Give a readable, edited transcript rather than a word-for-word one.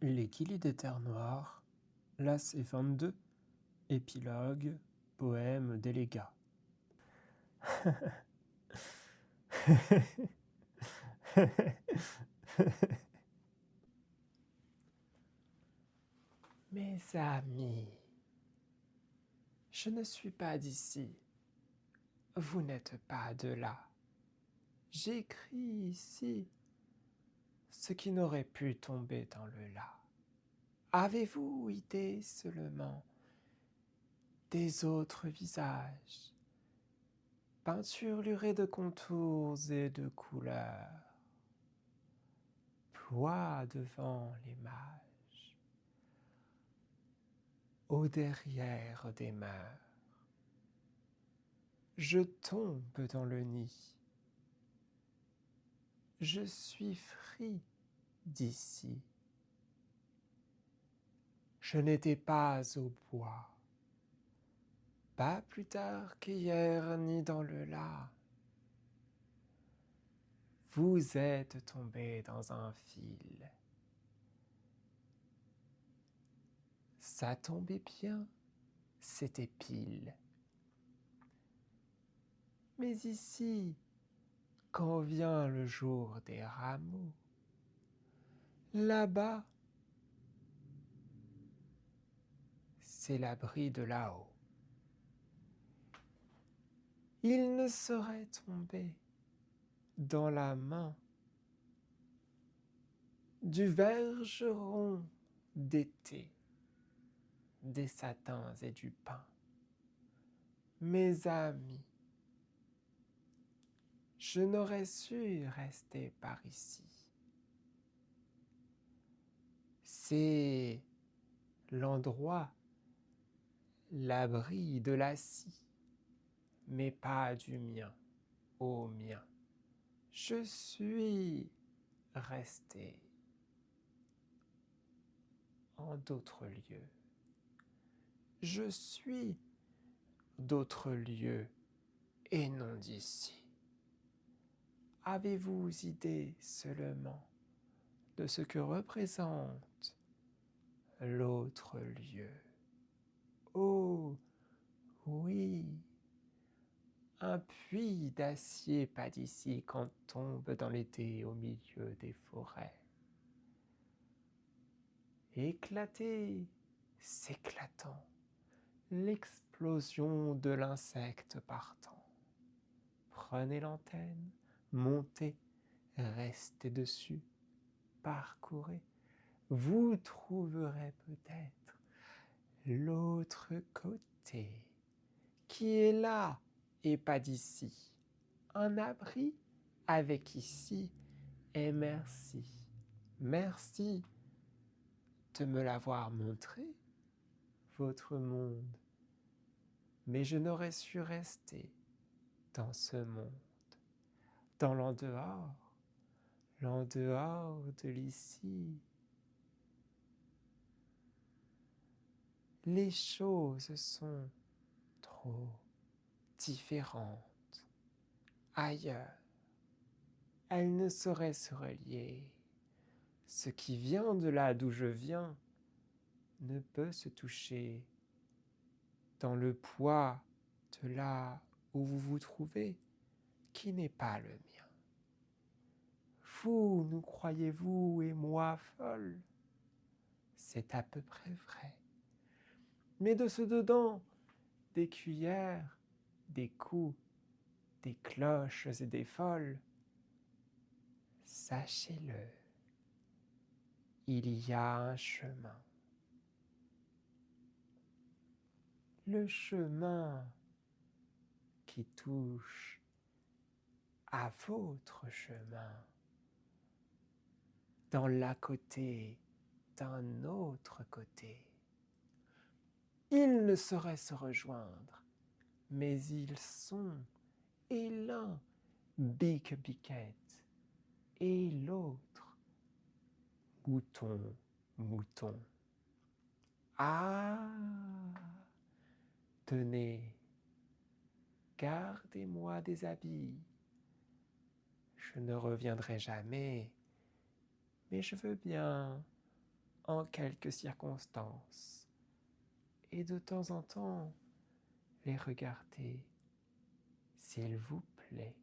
Les Killis des Terres Noires, Las et 22, épilogue, poème délégat. Mes amis, je ne suis pas d'ici, vous n'êtes pas de là. J'écris ici ce qui n'aurait pu tomber dans le là. Avez-vous idée seulement des autres visages, peinturlurés de contours et de couleurs, ploie devant les mages, au derrière des mœurs, je tombe dans le nid, je suis free d'ici. Je n'étais pas au bois, pas plus tard qu'hier ni dans le là. Vous êtes tombé dans un fil. Ça tombait bien, c'était pile. Mais ici, quand vient le jour des rameaux, là-bas, c'est l'abri de là-haut. Il ne saurait tomber dans la main du vergeron d'été, des satins et du pain. Mes amis, je n'aurais su rester par ici. C'est l'endroit, l'abri de la scie, mais pas du mien, ô mien. Je suis resté en d'autres lieux. Je suis d'autres lieux et non d'ici. Avez-vous idée seulement de ce que représente l'autre lieu? Oh, oui, un puits d'acier pas d'ici quand tombe dans l'été au milieu des forêts. Éclaté, s'éclatant, l'explosion de l'insecte partant. Prenez l'antenne, montez, restez dessus, parcourez. Vous trouverez peut-être l'autre côté, qui est là et pas d'ici. Un abri avec ici et merci. Merci de me l'avoir montré, votre monde. Mais je n'aurais su rester dans ce monde, dans l'en-dehors de l'ici. Les choses sont trop différentes ailleurs. Elles ne sauraient se relier. Ce qui vient de là d'où je viens ne peut se toucher dans le poids de là où vous vous trouvez, qui n'est pas le mien. Vous, nous croyez-vous et moi folle? C'est à peu près vrai. Mais de ce dedans, des cuillères, des coups, des cloches et des folles, sachez-le, il y a un chemin. Le chemin qui touche à votre chemin, dans l'à côté d'un autre côté. Ils ne sauraient se rejoindre, mais ils sont, et l'un bique-biquette, et l'autre mouton, mouton. Ah, tenez, gardez-moi des habits. Je ne reviendrai jamais, mais je veux bien en quelques circonstances, et de temps en temps les regarder, s'il vous plaît.